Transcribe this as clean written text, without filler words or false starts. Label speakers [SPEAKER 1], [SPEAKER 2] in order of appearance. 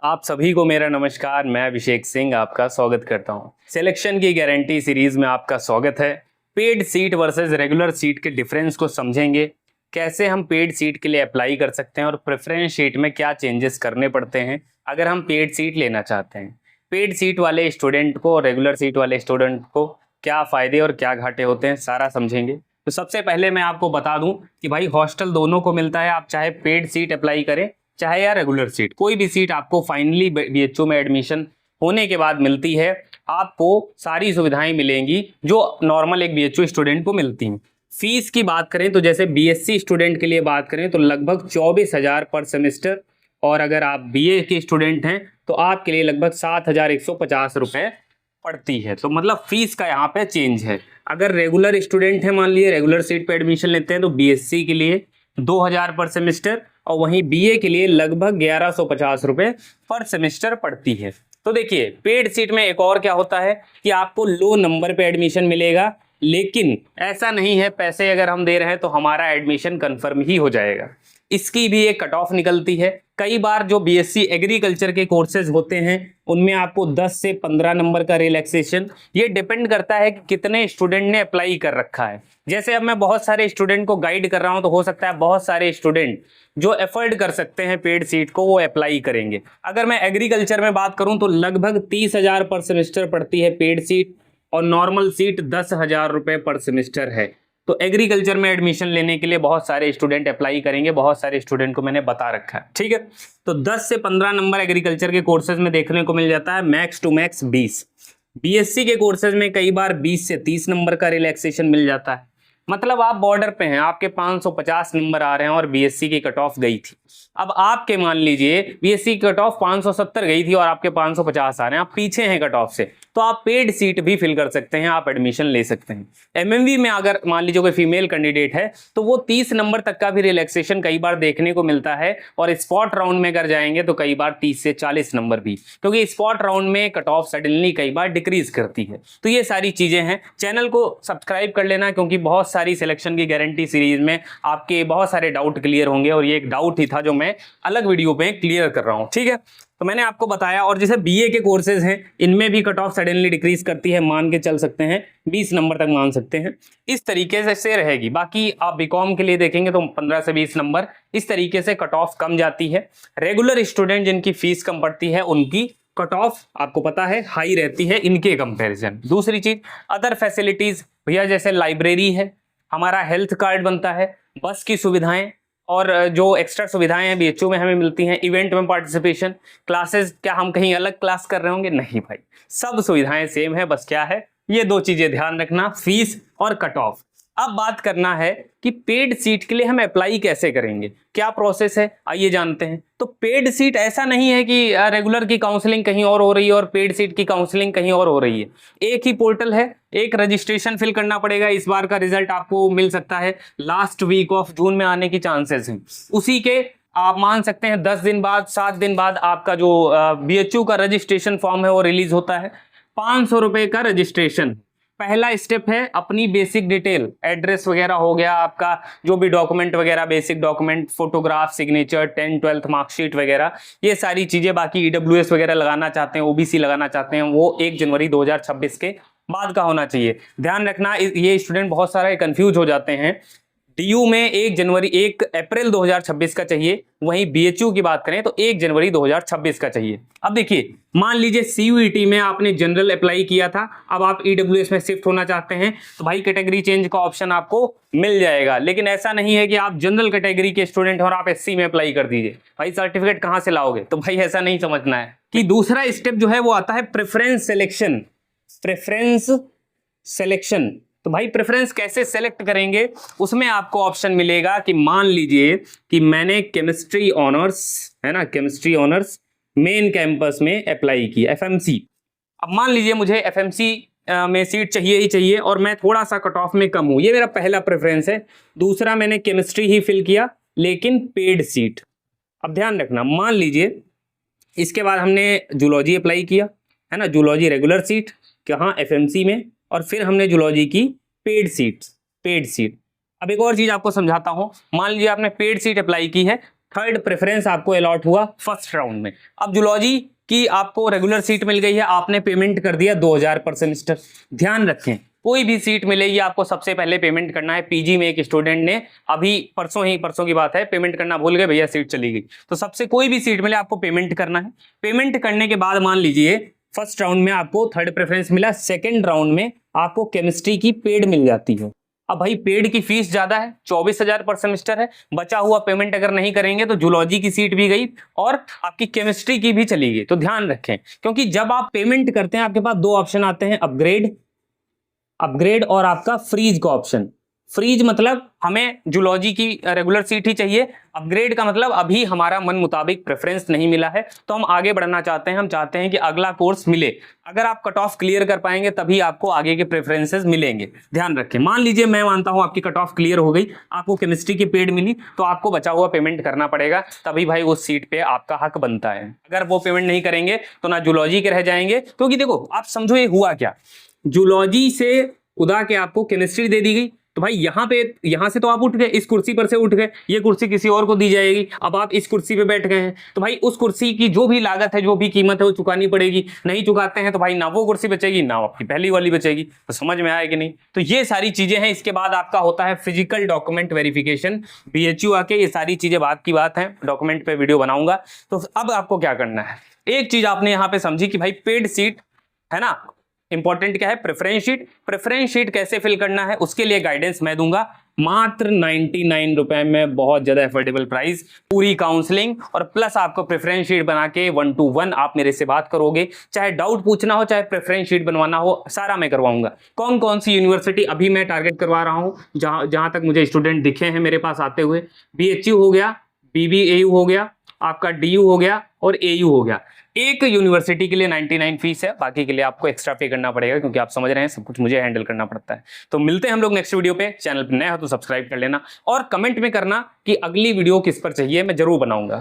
[SPEAKER 1] आप सभी को मेरा नमस्कार। मैं अभिषेक सिंह आपका स्वागत करता हूं। सिलेक्शन की गारंटी सीरीज में आपका स्वागत है। Paid seat versus regular seat के डिफरेंस को समझेंगे, कैसे हम पेड सीट के लिए अप्लाई कर सकते हैं और प्रेफरेंस सीट में क्या चेंजेस करने पड़ते हैं अगर हम पेड सीट लेना चाहते हैं। पेड सीट वाले स्टूडेंट को और रेगुलर सीट वाले स्टूडेंट को क्या फ़ायदे और क्या घाटे होते हैं, सारा समझेंगे। तो सबसे पहले मैं आपको बता दूं कि भाई हॉस्टल दोनों को मिलता है। आप चाहे पेड सीट अप्लाई करें चाहे या रेगुलर सीट, कोई भी सीट आपको फाइनली बीएचयू में एडमिशन होने के बाद मिलती है। आपको सारी सुविधाएं मिलेंगी जो नॉर्मल एक बीएचयू स्टूडेंट को मिलती हैं। फीस की बात करें तो जैसे बीएससी स्टूडेंट के लिए बात करें तो लगभग 24,000 पर सेमेस्टर, और अगर आप बीए के स्टूडेंट हैं तो आपके लिए लगभग 7,150 रुपये पड़ती है। तो मतलब फीस का यहाँ पे चेंज है। अगर रेगुलर स्टूडेंट है, मान लीजिए रेगुलर सीट पे एडमिशन लेते हैं, तो बीएससी के लिए 2,000 पर सेमेस्टर और वहीं बीए के लिए लगभग 1,150 रुपये पर सेमेस्टर पड़ती है। तो देखिए, पेड सीट में एक और क्या होता है कि आपको लो नंबर पे एडमिशन मिलेगा, लेकिन ऐसा नहीं है पैसे अगर हम दे रहे हैं तो हमारा एडमिशन कंफर्म ही हो जाएगा। इसकी भी एक कट ऑफ निकलती है। कई बार जो बीएससी एग्रीकल्चर के कोर्सेज होते हैं उनमें आपको 10 से 15 नंबर का रिलैक्सेशन, ये डिपेंड करता है कि कितने स्टूडेंट ने अप्लाई कर रखा है। जैसे अब मैं बहुत सारे स्टूडेंट को गाइड कर रहा हूं तो हो सकता है बहुत सारे स्टूडेंट जो अफोर्ड कर सकते हैं पेड सीट को वो अप्लाई करेंगे। अगर मैं एग्रीकल्चर में बात करूं तो लगभग 30,000 पर सेमेस्टर पड़ती है पेड सीट और नॉर्मल सीट 10,000 रुपये पर सेमेस्टर है। तो एग्रीकल्चर में एडमिशन लेने के लिए बहुत सारे स्टूडेंट अप्लाई करेंगे, बहुत सारे स्टूडेंट को मैंने बता रखा है, ठीक है। तो 10 से 15 नंबर एग्रीकल्चर के कोर्सेज में देखने को मिल जाता है, मैक्स टू मैक्स 20। बीएससी के कोर्सेज में कई बार 20 से 30 नंबर का रिलैक्सेशन मिल जाता है। मतलब आप बॉर्डर पे हैं, आपके 550 नंबर आ रहे हैं और बीएससी की कट ऑफ गई थी। अब आपके मान लीजिए बीएससी की कट ऑफ 570 गई थी और आपके 550 आ रहे हैं, आप पीछे हैं कट ऑफ से, तो आप पेड सीट भी फिल कर सकते हैं, आप एडमिशन ले सकते हैं। एमएमवी में अगर मान लीजिए कोई फीमेल कैंडिडेट है तो वो 30 नंबर तक का भी रिलैक्सेशन कई बार देखने को मिलता है, और स्पॉट राउंड में अगर जाएंगे तो कई बार 30 से 40 नंबर भी, क्योंकि स्पॉट राउंड में कट ऑफ सडनली कई बार डिक्रीज करती है। तो ये सारी चीजें हैं। चैनल को सब्सक्राइब कर लेना, क्योंकि बहुत सारी सिलेक्शन की गारंटी सीरीज में आपके बहुत सारे डाउट क्लियर होंगे, और ये एक डाउट ही था जो मैं अलग वीडियो पे क्लियर कर रहा हूं, ठीक है। तो मैंने आपको बताया। और जैसे बीए के कोर्सेज हैं इनमें भी कट ऑफ सडनली डिक्रीज करती है, मान के चल सकते हैं 20 नंबर तक मान सकते हैं, इस तरीके से रहेगी। बाकी आप बीकॉम के लिए देखेंगे तो 15 से 20 नंबर, इस तरीके से कट ऑफ कम जाती है। रेगुलर स्टूडेंट जिनकी फीस कम पड़ती है उनकी कट ऑफ आपको पता है हाई रहती है इनके कंपैरिजन। दूसरी चीज, अदर फैसिलिटीज भैया, जैसे लाइब्रेरी है, हमारा हेल्थ कार्ड बनता है, बस की सुविधाएं, और जो एक्स्ट्रा सुविधाएं हैं बीएचयू में हमें मिलती हैं, इवेंट में पार्टिसिपेशन, क्लासेस, क्या हम कहीं अलग क्लास कर रहे होंगे? नहीं भाई, सब सुविधाएं सेम है। बस क्या है, ये दो चीजें ध्यान रखना, फीस और कट ऑफ। अब बात करना है कि पेड सीट के लिए हम अप्लाई कैसे करेंगे, क्या प्रोसेस है, आइए जानते हैं। तो पेड सीट ऐसा नहीं है कि रेगुलर की काउंसलिंग कहीं और हो रही है और पेड सीट की काउंसलिंग कहीं और हो रही है। एक ही पोर्टल है, एक रजिस्ट्रेशन फिल करना पड़ेगा। इस बार का रिजल्ट आपको मिल सकता है लास्ट वीक ऑफ जून में आने की चांसेस हैं। उसी के आप मान सकते हैं 10 दिन बाद, 7 दिन बाद आपका जो बीएचयू का रजिस्ट्रेशन फॉर्म है वो रिलीज होता है। 500 रुपए का रजिस्ट्रेशन पहला स्टेप है। अपनी बेसिक डिटेल, एड्रेस वगैरह हो गया, आपका जो भी डॉक्यूमेंट वगैरह, basic document, photograph, signature, 10th 12th marksheet वगैरह, ये सारी चीजें। बाकी ईडब्ल्यूएस वगैरह लगाना चाहते हैं, ओबीसी लगाना चाहते हैं, वो 1 जनवरी 2026 के बाद का होना चाहिए। ध्यान रखना, ये स्टूडेंट बहुत सारे कंफ्यूज हो जाते हैं। डीयू में 1 अप्रैल 2026 का चाहिए, वहीं बीएचयू की बात करें तो 1 जनवरी 2026 का चाहिए। अब देखिए, मान लीजिए सीयूईटी में आपने जनरल अप्लाई किया था, अब आप ईडब्ल्यूएस में शिफ्ट होना चाहते हैं तो भाई कैटेगरी चेंज का ऑप्शन आपको मिल जाएगा। लेकिन ऐसा नहीं है कि आप जनरल कैटेगरी के स्टूडेंट और आप एससी में अप्लाई कर दीजिए, भाई सर्टिफिकेट कहां से लाओगे? तो भाई ऐसा नहीं समझना है कि दूसरा स्टेप जो है वो आता है प्रेफरेंस सिलेक्शन। प्रेफरेंस सिलेक्शन, तो भाई प्रेफरेंस कैसे सेलेक्ट करेंगे, उसमें आपको ऑप्शन मिलेगा कि मान लीजिए कि मैंने केमिस्ट्री ऑनर्स, है ना, केमिस्ट्री ऑनर्स मेन कैंपस में अप्लाई की, एफएमसी। अब मान लीजिए मुझे एफएमसी में सीट चाहिए ही चाहिए और मैं थोड़ा सा कट ऑफ में कम हूं, ये मेरा पहला प्रेफरेंस है। दूसरा, मैंने केमिस्ट्री ही फिल किया लेकिन पेड सीट। अब ध्यान रखना, मान लीजिए इसके बाद हमने जूलॉजी अप्लाई किया, है ना, जूलॉजी रेगुलर सीट कहाँ, एफएमसी में, और फिर हमने जूलॉजी की पेड सीट। अब एक और चीज आपको समझाता हूं। मान लीजिए आपने पेड सीट अप्लाई की है, थर्ड प्रेफरेंस आपको अलॉट हुआ फर्स्ट राउंड में। अब जूलॉजी की आपको रेगुलर सीट मिल गई है, आपने पेमेंट कर दिया 2000 पर सेमेस्टर। ध्यान रखें, कोई भी सीट मिलेगी आपको सबसे पहले पेमेंट करना है। पीजी में एक स्टूडेंट ने अभी परसों की बात है, पेमेंट करना भूल गए, भैया सीट चली गई। तो सबसे कोई भी सीट मिले आपको पेमेंट करना है। पेमेंट करने के बाद मान लीजिए फर्स्ट राउंड में आपको थर्ड प्रेफरेंस मिला, सेकेंड राउंड में आपको केमिस्ट्री की पेड मिल जाती है। अब भाई पेड की फीस ज्यादा है, 24,000 पर सेमेस्टर है। बचा हुआ पेमेंट अगर नहीं करेंगे तो जूलॉजी की सीट भी गई और आपकी केमिस्ट्री की भी चली गई। तो ध्यान रखें, क्योंकि जब आप पेमेंट करते हैं आपके पास दो ऑप्शन आते हैं, अपग्रेड और आपका फ्रीज का ऑप्शन। फ्रीज मतलब हमें जूलॉजी की रेगुलर सीट ही चाहिए, अपग्रेड का मतलब अभी हमारा मन मुताबिक प्रेफरेंस नहीं मिला है तो हम आगे बढ़ना चाहते हैं, हम चाहते हैं कि अगला कोर्स मिले। अगर आप कट ऑफ क्लियर कर पाएंगे तभी आपको आगे के प्रेफरेंसेस मिलेंगे। ध्यान रखें, मान लीजिए मैं मानता हूं आपकी कट ऑफ क्लियर हो गई, आपको केमिस्ट्री की पेड मिली, तो आपको बचा हुआ पेमेंट करना पड़ेगा, तभी भाई उस सीट पे आपका हक बनता है। अगर वो पेमेंट नहीं करेंगे तो ना जूलॉजी के रह जाएंगे। क्योंकि देखो आप समझो ये हुआ क्या, जूलॉजी से उदा के आपको केमिस्ट्री दे दी गई, तो भाई यहां से तो आप उठ गए, इस कुर्सी पर से उठ गए, ये कुर्सी किसी और को दी जाएगी। अब आप इस कुर्सी पे बैठ गए हैं तो भाई उस कुर्सी की जो भी लागत है, जो भी कीमत है वो चुकानी पड़ेगी। नहीं चुकाते हैं तो भाई ना वो कुर्सी बचेगी ना आपकी पहली वाली बचेगी। तो समझ में आएगी नहीं। तो ये सारी चीजें हैं। इसके बाद आपका होता है फिजिकल डॉक्यूमेंट वेरिफिकेशन, BHU आके। ये सारी चीजें बात की बात है, डॉक्यूमेंट पे वीडियो बनाऊंगा। तो अब आपको क्या करना है, एक चीज आपने यहाँ पे समझी कि भाई पेड सीट है ना, इंपॉर्टेंट क्या है, प्रेफरेंस शीट। प्रेफरेंस शीट कैसे फिल करना है उसके लिए गाइडेंस मैं दूंगा, मात्र 99 रुपए में, बहुत ज्यादा एफोर्डेबल प्राइस, पूरी काउंसलिंग और प्लस आपको प्रेफरेंस शीट बना के 1 to 1 आप मेरे से बात करोगे। चाहे डाउट पूछना हो, चाहे प्रेफरेंस शीट बनवाना हो, सारा मैं करवाऊंगा। कौन कौन सी यूनिवर्सिटी अभी मैं टारगेट करवा रहा हूं, जहां तक मुझे स्टूडेंट दिखे हैं मेरे पास आते हुए, BHU हो गया, BBAU हो गया, आपका DU हो गया और AU हो गया। एक यूनिवर्सिटी के लिए 99 फीस है, बाकी के लिए आपको एक्स्ट्रा पे करना पड़ेगा, क्योंकि आप समझ रहे हैं सब कुछ मुझे हैंडल करना पड़ता है। तो मिलते हैं हम लोग नेक्स्ट वीडियो पे। चैनल पे नए हो तो सब्सक्राइब कर लेना और कमेंट में करना कि अगली वीडियो किस पर चाहिए, मैं जरूर बनाऊंगा।